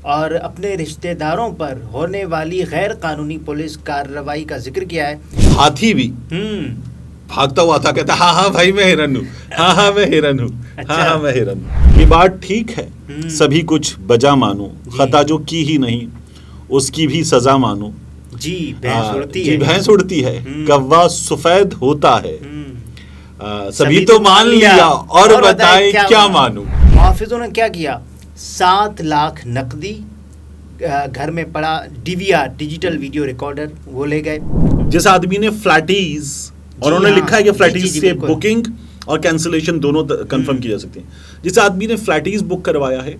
اور اپنے رشتہ داروں پر ہونے والی غیر قانونی پولیس کارروائی کا ذکر کیا ہے۔ ہاتھی بھی بھاگتا ہوا تھا، کہتا ہاں ہاں بھائی میں ہرن ہوں، ہاں ہاں میں ہرن ہوں، ہاں ہاں میں ہرن ہوں۔ یہ بات ٹھیک ہے، سبھی کچھ بجا مانو، خطا جو کی ہی نہیں اس کی بھی سزا مانو۔ جی بھینس اڑتی ہے، جی بھینس اڑتی ہے، کوا سفید ہوتا ہے، سبھی تو مان لیا اور بتائیں کیا مانوں۔ محافظوں نے کیا کیا؟ 7 لاکھ نقدی، گھر میں پڑا DVR ڈیجیٹل ویڈیو ریکارڈر، وہ لے گئے۔ جس آدمی نے فلیٹیز، اور انہوں نے لکھا ہے کہ فلیٹیز سے بکنگ اور کینسلیشن دونوں کنفرم کی جا سکتی ہیں، جس آدمی نے فلیٹیز بک کروایا ہے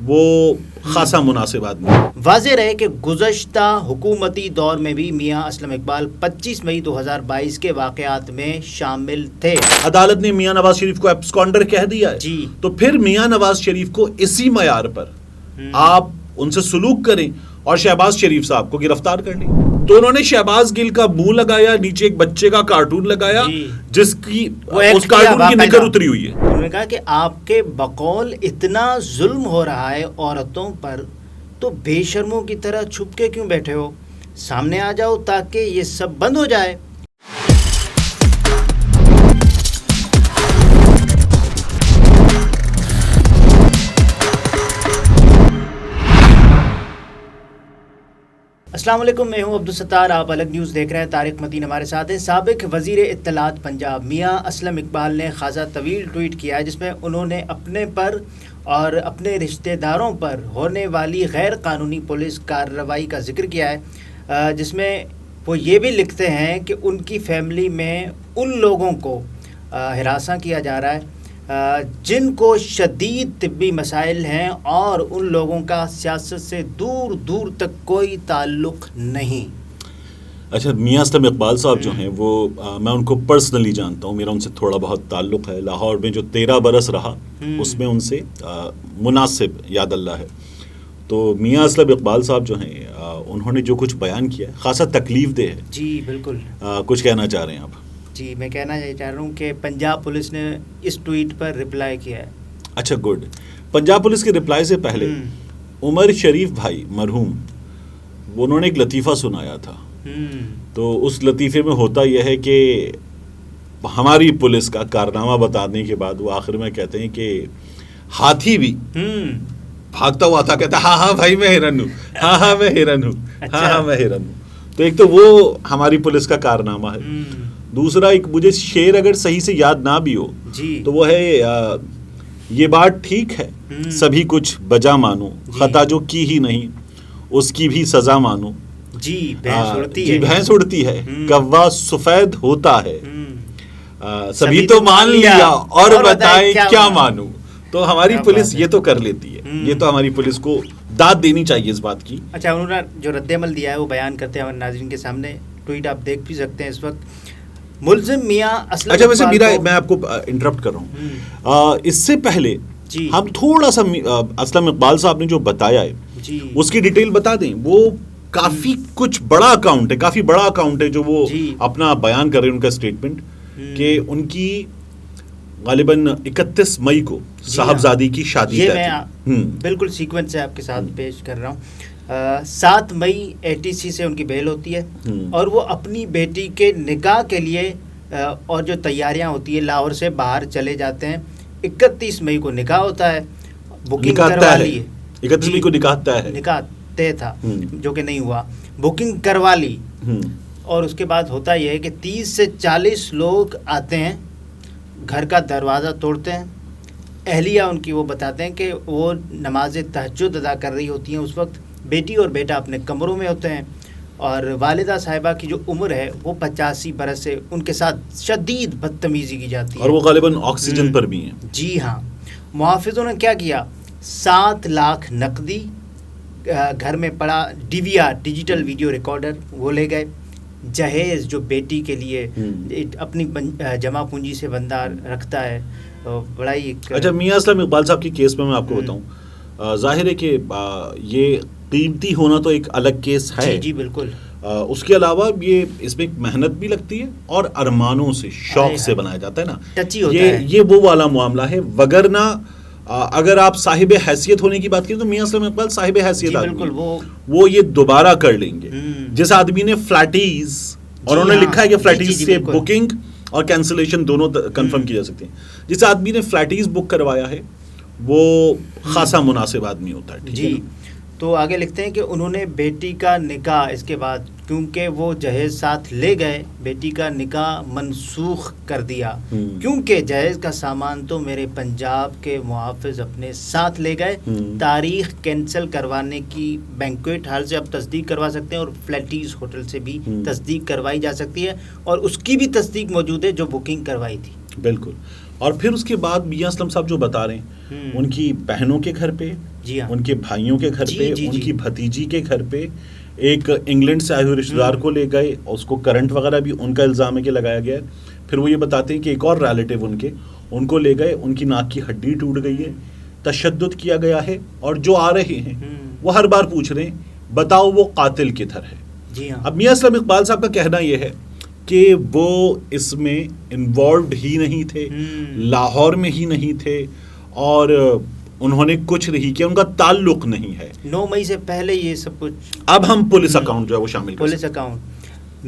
وہ خاصا مناسب آدمی۔ واضح رہے کہ گزشتہ حکومتی دور میں بھی میاں اسلم اقبال 25 مئی 2022 کے واقعات میں شامل تھے۔ عدالت نے میاں نواز شریف کو ایبسکانڈر کہہ دیا ہے، جی تو پھر میاں نواز شریف کو اسی معیار پر آپ ان سے سلوک کریں اور شہباز شریف صاحب کو گرفتار کر لیں۔ تو انہوں نے شہباز گل کا منہ لگایا، نیچے ایک بچے کا کارٹون لگایا جس کی اس کارٹون کی نکر اتری ہوئی ہے۔ انہوں نے کہا کہ آپ کے بقول اتنا ظلم ہو رہا ہے عورتوں پر، تو بے شرموں کی طرح چھپ کے کیوں بیٹھے ہو؟ سامنے آ جاؤ تاکہ یہ سب بند ہو جائے۔ السلام علیکم، میں ہوں عبدالستار، آپ الگ نیوز دیکھ رہے ہیں۔ طارق متین ہمارے ساتھ ہیں۔ سابق وزیر اطلاعات پنجاب میاں اسلم اقبال نے خاصا طویل ٹویٹ کیا ہے، جس میں انہوں نے اپنے پر اور اپنے رشتہ داروں پر ہونے والی غیر قانونی پولیس کارروائی کا ذکر کیا ہے، جس میں وہ یہ بھی لکھتے ہیں کہ ان کی فیملی میں ان لوگوں کو ہراساں کیا جا رہا ہے جن کو شدید طبی مسائل ہیں، اور ان لوگوں کا سیاست سے دور دور تک کوئی تعلق نہیں۔ اچھا، میاں اسلم اقبال صاحب جو ہیں وہ میں ان کو پرسنلی جانتا ہوں، میرا ان سے تھوڑا بہت تعلق ہے۔ لاہور میں جو 13 برس رہا اس میں ان سے مناسب یاد اللہ ہے۔ تو میاں اسلم اقبال صاحب جو ہیں انہوں نے جو کچھ بیان کیا ہے خاصا تکلیف دہ ہے۔ جی بالکل، کچھ کہنا چاہ رہے ہیں آپ؟ جی میں کہنا چاہ رہا ہوں کہ پنجاب پولیس نے اس ٹویٹ پر رپلائی کیا ہے۔ اچھا گڈ۔ پنجاب پولیس کے رپلائی سے پہلے عمر شریف بھائی مرحوم، انہوں نے ایک لطیفہ سنایا تھا۔ تو اس لطیفے میں ہوتا یہ ہے کہ ہماری پولیس کا کارنامہ بتانے کے بعد وہ آخر میں کہتے ہیں کہ ہاتھی بھی بھاگتا ہوا تھا، کہتا ہاں ہاں بھائی میں ہرن ہوں، ہاں ہاں میں ہرن ہوں، ہاں ہاں میں ہرن ہوں۔ تو ایک تو وہ ہماری پولیس کا کارنامہ ہے۔ دوسرا ایک مجھے شعر اگر صحیح سے یاد نہ بھی ہو تو وہ ہے یہ بات ٹھیک ہے، سبھی کچھ بجا مانو، خطا جو کی ہی نہیں اس کی بھی سزا مانو۔ جی بھینس اڑتی ہے، جی بھینس اڑتی ہے، کوا سفید ہوتا ہے، سبھی تو مان لیا اور بتائیں کیا مانوں۔ تو ہماری پولیس یہ تو کر لیتی ہے، یہ تو ہماری پولیس کو داد دینی چاہیے اس بات کی۔ اچھا، انہوں نے جو رد عمل دیا ہے وہ بیان کرتے ہیں ہمارے ناظرین کے سامنے، ٹویٹ آپ دیکھ بھی سکتے ہیں اس وقت۔ ملزم میاں اسلم اچھا ویسے میرا میں آپ کو انٹرپٹ کر رہا ہوں، اس سے پہلے ہم تھوڑا سا اسلم اقبال صاحب نے جو بتایا ہے اس کی ڈیٹیل بتا دیں۔ وہ کافی کچھ بڑا اکاؤنٹ ہے، کافی بڑا اکاؤنٹ ہے جو وہ اپنا بیان کر رہے ہیں، ان کا اسٹیٹمنٹ کہ ان کی غالباً 31 مئی کو صاحبزادی کی شادی ہے۔ میں بالکل سیکوینس سے آپ کے ساتھ پیش کر رہا ہوں۔ 7 مئی ATC سے ان کی بیل ہوتی ہے، اور وہ اپنی بیٹی کے نکاح کے لیے اور جو تیاریاں ہوتی ہیں لاہور سے باہر چلے جاتے ہیں۔ 31 مئی کو نکاح ہوتا ہے، بکنگ کروا لی ہے۔ 31 مئی کو نکاح طے تھا جو کہ نہیں ہوا، بکنگ کروا لی، اور اس کے بعد ہوتا یہ ہے کہ 30 سے 40 لوگ آتے ہیں، گھر کا دروازہ توڑتے ہیں۔ اہلیہ ان کی وہ بتاتے ہیں کہ وہ نماز تہجد ادا کر رہی ہوتی ہیں اس وقت، بیٹی اور بیٹا اپنے کمروں میں ہوتے ہیں، اور والدہ صاحبہ کی جو عمر ہے وہ 85 برس ہے، ان کے ساتھ شدید بدتمیزی کی جاتی ہے، اور وہ غالباً آکسیجن پر بھی ہیں۔ جی ہاں۔ محافظوں نے کیا کیا؟ 7 لاکھ نقدی، گھر میں پڑا DVR ڈیجیٹل ویڈیو ریکارڈر، وہ لے گئے۔ جہیز جو بیٹی کے لیے اپنی جمع پونجی سے بندہ رکھتا ہے، بڑا ہی۔ اچھا، میاں اسلم اقبال صاحب کی کیس میں آپ کو بتاؤں، ظاہر ہے کہ یہ قیمتی ہونا تو ایک الگ کیس ہے۔ جی بالکل۔ اس کے علاوہ یہ اس میں محنت بھی لگتی ہے اور ارمانوں سے، شوق سے بنایا جاتا ہے نا، ٹچی ہوتا ہے۔ یہ وہ والا معاملہ ہے، وگرنہ اگر آپ صاحب حیثیت ہونے کی بات کریں تو میاں اسلم اقبال صاحب حیثیت آدمی بالکل وہ یہ دوبارہ کر لیں گے. جس آدمی نے فلیٹیز اور انہوں نے لکھا ہے کہ فلیٹیز سے بکنگ اور کینسلیشن دونوں کنفرم کی جا سکتی ہیں, جس آدمی نے فلیٹیز بک کروایا ہے وہ خاصا مناسب آدمی ہوتا ہے. جی تو آگے لکھتے ہیں کہ انہوں نے بیٹی کا نکاح اس کے بعد کیونکہ وہ جہیز ساتھ لے گئے بیٹی کا نکاح منسوخ کر دیا کیونکہ جہیز کا سامان تو میرے پنجاب کے محافظ اپنے ساتھ لے گئے. تاریخ کینسل کروانے کی بینکویٹ ہال سے اب تصدیق کروا سکتے ہیں اور فلیٹیز ہوٹل سے بھی تصدیق کروائی جا سکتی ہے اور اس کی بھی تصدیق موجود ہے جو بکنگ کروائی تھی. بالکل. اور پھر اس کے بعد میاں اسلم صاحب جو بتا رہے ہیں ان کی بہنوں کے گھر پہ, ان کے بھائیوں کے گھر پہ, ان کی بھتیجی کے گھر پہ ایک انگلینڈ سے آئے ہوئے رشتہ دار کو لے گئے اور اس کو کرنٹ وغیرہ بھی ان کا الزام ہے کہ لگایا گیا ہے. پھر وہ یہ بتاتے ہیں کہ ایک اور ریلیٹیو ان کو لے گئے, ان کی ناک کی ہڈی ٹوٹ گئی ہے, تشدد کیا گیا ہے اور جو آ رہے ہیں وہ ہر بار پوچھ رہے ہیں بتاؤ وہ قاتل کدھر ہے. اب میاں اسلم اقبال صاحب کا کہنا یہ ہے کہ وہ اس میں انوالوڈ ہی نہیں تھے, لاہور میں ہی نہیں تھے اور انہوں نے کچھ نہیں کیا, ان کا تعلق نہیں ہے. 9 مئی سے پہلے یہ سب کچھ. اب ہم پولیس اکاؤنٹ جو ہے وہ شامل کریں. پولیس اکاؤنٹ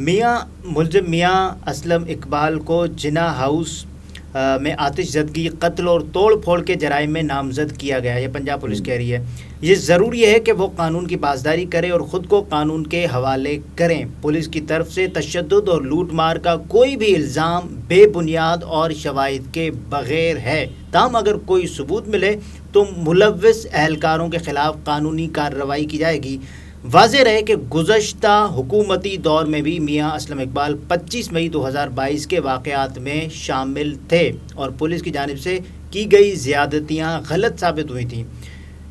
ملزم میاں اسلم اقبال کو جناح ہاؤس میں آتش زدگی, قتل اور توڑ پھوڑ کے جرائم میں نامزد کیا گیا ہے. یہ پنجاب پولیس کہہ رہی ہے. یہ ضروری ہے کہ وہ قانون کی پاسداری کرے اور خود کو قانون کے حوالے کریں. پولیس کی طرف سے تشدد اور لوٹ مار کا کوئی بھی الزام بے بنیاد اور شواہد کے بغیر ہے. تاہم اگر کوئی ثبوت ملے تو ملوث اہلکاروں کے خلاف قانونی کارروائی کی جائے گی. واضح رہے کہ گزشتہ حکومتی دور میں بھی میاں اسلم اقبال 25 مئی 2022 کے واقعات میں شامل تھے اور پولیس کی جانب سے کی گئی زیادتیاں غلط ثابت ہوئی تھیں.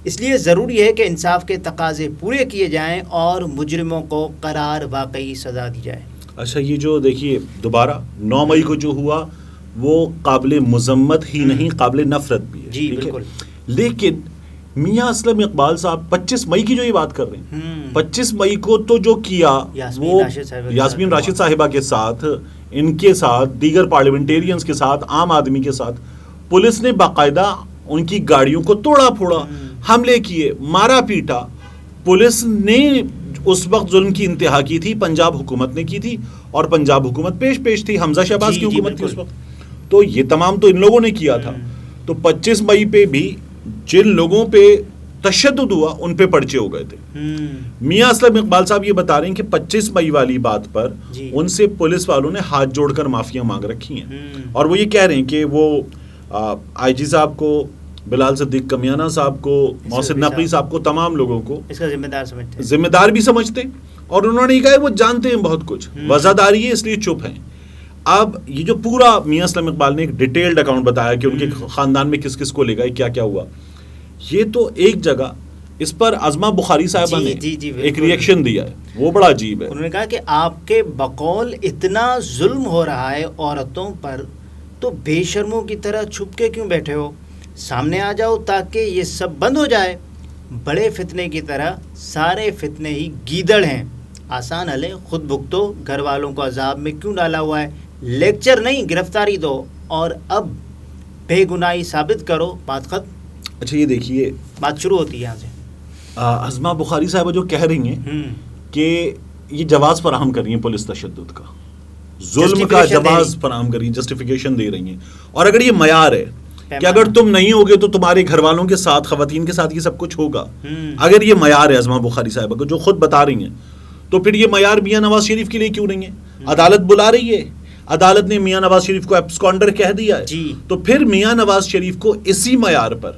اس لیے ضروری ہے کہ انصاف کے تقاضے پورے کیے جائیں اور مجرموں کو قرار واقعی سزا دی جائے. اچھا یہ جو دیکھیے دوبارہ 9 مئی کو جو ہوا وہ قابل مذمت ہی نہیں قابل نفرت بھی ہے. جی بالکل. لیکن میاں اسلم اقبال صاحب 25 مئی کی جو یہ بات کر رہے ہیں 25 مئی کو تو جو کیا وہ یاسمین راشد صاحبہ کے ساتھ, ان کے ساتھ, دیگر پارلیمنٹیرینز کے ساتھ, عام آدمی کے ساتھ پولیس نے باقاعدہ ان کی گاڑیوں کو توڑا پھوڑا, حملے کیے, مارا پیٹا. پولیس نے اس وقت ظلم کی انتہا کی تھی, پنجاب حکومت نے کی تھی اور پنجاب حکومت پیش تھی, حمزہ شہباز کی حکومت تھی اس وقت. تو یہ تمام تو ان لوگوں نے کیا تھا. تو 25 مئی پہ بھی جن لوگوں پہ تشدد ہوا ان پہ پرچے ہو گئے تھے. میاں اسلم اقبال صاحب یہ بتا رہے ہیں کہ 25 مئی والی بات پر ان سے پولیس والوں نے ہاتھ جوڑ کر معافیاں مانگ رکھی ہیں اور وہ یہ کہہ رہے ہیں کہ وہ آئی جی صاحب کو, بلال صدیق کمیانہ صاحب کو, محسن نقوی صاحب کو, تمام لوگوں کو اس کا ذمہ دار بھی سمجھتے اور انہوں نے کہا وہ جانتے ہیں بہت کچھ, وزاداری ہے اس لیے چپ ہیں. اب یہ جو پورا میاں اسلم اقبال نے ایک ڈیٹیلڈ اکاؤنٹ بتایا کہ ان کے خاندان میں کس کس کو لے گئے, کیا کیا ہوا, یہ تو ایک جگہ اس پر عظمہ بخاری صاحبہ نے ایک ریئیکشن دیا ہے, وہ بڑا عجیب ہے. انہوں نے کہا کہ آپ کے بقول اتنا ظلم ہو رہا ہے عورتوں پر تو بے شرموں کی طرح چھپ کے کیوں بیٹھے ہو, سامنے آ جاؤ تاکہ یہ سب بند ہو جائے. بڑے فتنے کی طرح سارے فتنے ہی گیدڑ ہیں, آسان حل ہے, خود بھگتو, گھر والوں کو عذاب میں کیوں ڈالا ہوا ہے, لیکچر نہیں گرفتاری دو اور اب بے گناہی ثابت کرو, بات ختم. اچھا یہ دیکھیے بات شروع ہوتی ہے یہاں سے. عظمہ بخاری صاحبہ جو کہہ رہی ہیں کہ یہ جواز فراہم کر رہی ہیں پولیس تشدد کا, ظلم کا جواز فراہم کر رہی ہیں, جسٹیفیکیشن دے رہی ہیں. اور اگر یہ معیار ہے کہ اگر تم نہیں ہوگے تو تمہارے گھر والوں کے ساتھ, خواتین کے ساتھ یہ سب کچھ ہوگا, اگر یہ معیار ہے عظمہ بخاری صاحبہ کو جو خود بتا رہی ہیں, تو پھر یہ معیار میاں نواز شریف کے لیے کیوں نہیں ہے؟ عدالت بلا رہی ہے, عدالت نے میاں نواز شریف کو ایبسکانڈر کہہ دیا ہے, تو پھر میاں نواز شریف کو اسی معیار پر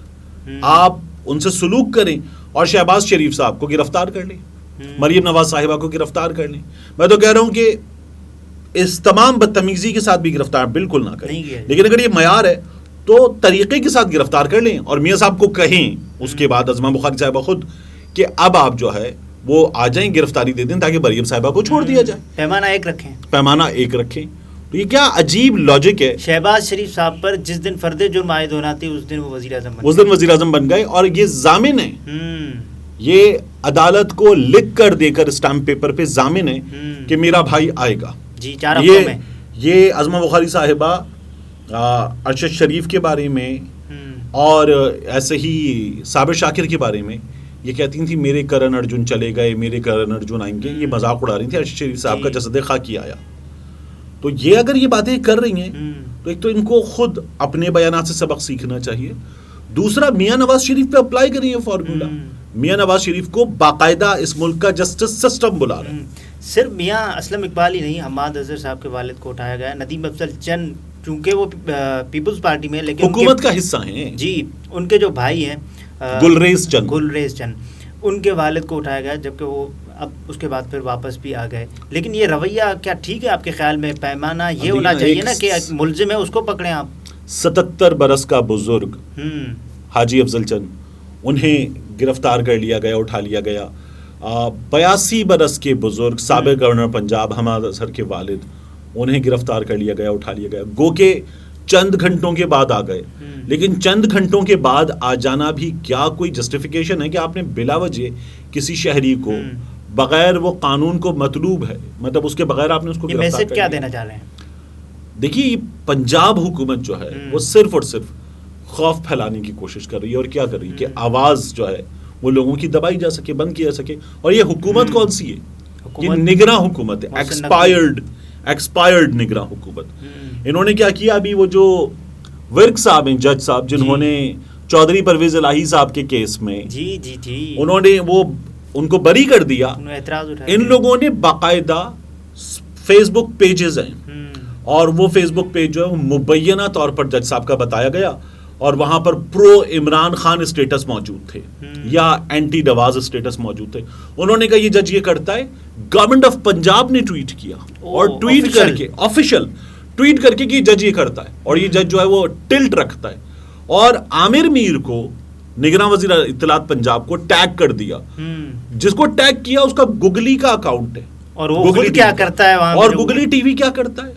آپ ان سے سلوک کریں اور شہباز شریف صاحب کو گرفتار کر لیں, مریم نواز صاحبہ کو گرفتار کر لیں. میں تو کہہ رہا ہوں کہ اس تمام بدتمیزی کے ساتھ بھی گرفتار بالکل نہ کریں, لیکن اگر یہ معیار ہے تو طریقے کے ساتھ گرفتار کر لیں اور میاں صاحب کو کہیں اس کے بعد عظمہ بخاری صاحبہ خود کہ اب آپ جو ہے وہ آ جائیں, گرفتاری دے دیں تاکہ مریم صاحبہ کو چھوڑ دیا جائے. پیمانہ ایک رکھیں. تو یہ کیا عجیب لاجک ہے. شہباز شریف صاحب پر جس دن فرد جرم عائد ہونا تھی اس دن وہ وزیر اعظم بن گئے اور یہ ضامن ہے, یہ عدالت کو لکھ کر دے کر اسٹامپ پیپر پہ ضامن ہے کہ میرا بھائی آئے گا. یہ عظمہ بخاری صاحبہ ارشد شریف کے بارے میں اور ایسے ہی صابر شاکر کے بارے میں یہ کہتی تھیں میرے کرن ارجن چلے گئے، میرے کرن ارجن آئیں گے، یہ مذاق اڑا رہی تھی ارشد شریف صاحب کا جسد خاکی آیا. تو یہ اگر یہ باتیں کر رہی ہیں تو ایک تو ان کو خود اپنے بیانات سے سبق سیکھنا چاہیے، دوسرا میاں نواز شریف پہ اپلائی کریں یہ فارمولا. میاں نواز شریف کو باقاعدہ اس ملک کا جسٹس سسٹم بلا رہا ہے. صرف میاں اسلم اقبال ہی نہیں، حماد اظہر صاحب کے والد کو اٹھایا گیا، ندیم افضل چند چونکہ وہ پیپلز پارٹی میں لیکن حکومت کا حصہ ہیں، جی ان کے جو بھائی ہیں گلریز چند ان کے والد کو اٹھایا گیا، جبکہ وہ اب اس کے بعد پھر واپس بھی آ گئے. لیکن یہ رویہ کیا ٹھیک ہے آپ کے خیال میں؟ پیمانہ یہ ہونا چاہیے نا کہ ملزم ہے اس کو پکڑیں آپ. 77 برس کا بزرگ حاجی افضل چند، انہیں گرفتار کر لیا گیا، اٹھا لیا گیا. 82 برس کے بزرگ سابق گورنر پنجاب حماد اظہر کے والد، انہیں گرفتار کر لیا گیا، اٹھا لیا گیا. گو کہ چند گھنٹوں کے بعد آ گئے، لیکن چند گھنٹوں کے بعد آ جانا بھی کیا کوئی جسٹیفیکیشن ہے کہ آپ نے بلا وجہ کسی شہری کو بغیر وہ قانون کو مطلوب ہے، مطلب اس کے بغیر آپ نے اس کو گرفتار کر لیا. میسج کیا دینا چاہ رہے ہیں؟ دیکھیے پنجاب حکومت جو ہے وہ صرف اور صرف خوف پھیلانے کی کوشش کر رہی ہے. اور کیا کر رہی ہے کہ آواز جو ہے وہ لوگوں کی دبائی جا سکے، بند کیا جا سکے. اور یہ حکومت کون سی ہے؟ یہ نگراں حکومت ہے، ایکسپائرڈ نگراں حکومت. انہوں نے کیا کیا، ابھی وہ جو ورک صاحب ہیں، جج صاحب، جنہوں نے چودھری پرویز الہی صاحب کے کیس میں انہوں نے وہ ان کو بری کر دیا. ان لوگوں نے باقاعدہ فیس بک پیجز ہیں، اور وہ فیس بک پیج جو ہے وہ مبینہ طور پر جج صاحب کا بتایا گیا، اور وہاں پر پرو عمران خان اسٹیٹس موجود تھے یا اینٹی نواز اسٹیٹس موجود تھے. انہوں نے کہا یہ جج یہ کرتا ہے. گورنمنٹ آف پنجاب نے ٹویٹ کیا، اور ٹویٹ کر کے آفیشیل ٹویٹ کر کے کہ جج یہ کرتا ہے، اور یہ جج جو ہے وہ ٹلٹ رکھتا ہے. اور عامر میر کو، نگراں وزیر اطلاعات پنجاب کو ٹیگ کر دیا. جس کو ٹیگ کیا اس کا گوگلی کا اکاؤنٹ ہے، اور وہ خود کیا کرتا ہے وہاں، اور گوگلی ٹی وی کیا کرتا ہے.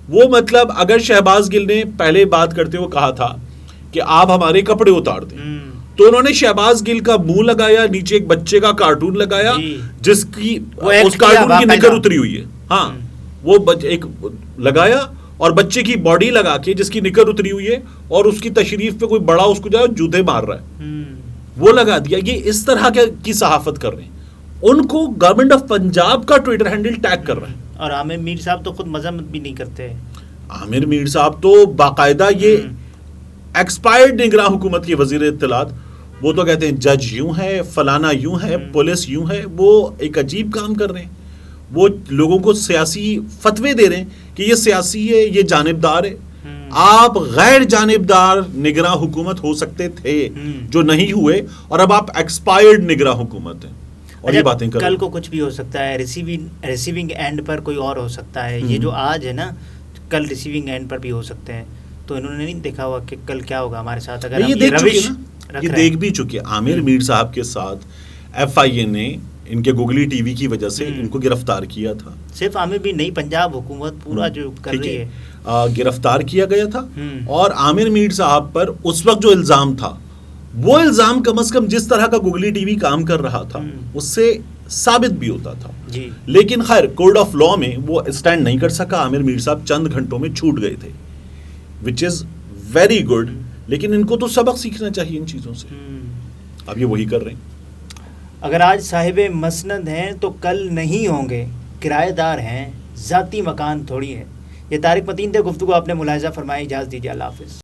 وہ مطلب اگر شہباز گل نے پہلے بات کرتے ہوئے کہا تھا کہ آپ ہمارے کپڑے اتار دیں، تو انہوں نے شہباز گل کا منہ لگایا، نیچے ایک بچے کا کارٹون لگایا جس کی اس کارٹون کی نکر اتری ہوئی ہے. ہاں وہ ایک لگایا اور بچے کی باڈی لگا کے جس کی نکر اتری ہوئی ہے، اور اس کی تشریف پہ کوئی بڑا اس کو جو ہے جوتے مار رہا ہے، وہ لگا دیا. یہ اس طرح کی صحافت کر رہے ہیں. ان کو گورنمنٹ آف پنجاب کا ٹویٹر ہینڈل ٹیگ کر رہا ہے. اور عامر میر صاحب تو خود مذمت بھی نہیں کرتے. عامر میر صاحب تو باقاعدہ یہ ایکسپائرڈ نگراں حکومت کے وزیر اطلاعات، وہ تو کہتے ہیں جج یوں ہے، فلانا یوں ہے، پولیس یوں ہے. وہ ایک عجیب کام کر رہے ہیں. وہ لوگوں کو سیاسی فتوے دے رہے ہیں کہ یہ سیاسی ہے، یہ جانبدار ہے. آپ غیر جانبدار نگراں حکومت ہو سکتے تھے جو نہیں ہوئے، اور اب آپ ایکسپائرڈ نگراں حکومت ہیں. اور یہ باتیں کر کل کو کچھ بھی ہو سکتا ہے، ریسیونگ اینڈ پر کوئی اور ہو سکتا ہے. یہ جو آج ہے نا، کل ریسیونگ اینڈ پر بھی ہو سکتے ہیں. تو انہوں نے نہیں دیکھا ہوا کہ کل کیا ہوگا ہمارے ساتھ. اگر یہ دیکھ بھی چکے. عامر میر صاحب کے ساتھ ایف آئی اے نے ان کے گوگلی ٹی وی کی وجہ سے ان کو گرفتار کیا تھا. صرف عامر بھی نہیں، پنجاب حکومت پورا جو کر رہی ہے، گرفتار کیا گیا تھا. اور عامر میر صاحب پر اس وقت جو الزام تھا، وہ الزام کم از کم جس طرح کا گوگلی ٹی وی کام کر رہا تھا اس سے ثابت بھی ہوتا تھا. لیکن خیر کورٹ آف لا میں وہ اسٹینڈ نہیں کر سکا. عامر میر صاحب چند گھنٹوں میں چھوٹ گئے تھے، وچ از ویری گڈ. لیکن ان کو تو سبق سیکھنا چاہیے ان چیزوں سے. اب یہ وہی کر رہے ہیں. اگر آج صاحب مسند ہیں تو کل نہیں ہوں گے، کرایہ دار ہیں، ذاتی مکان تھوڑی ہے. یہ طارق متین تھے. گفتگو آپ نے ملاحظہ فرمائی. اجازت دیجیے. اللہ حافظ.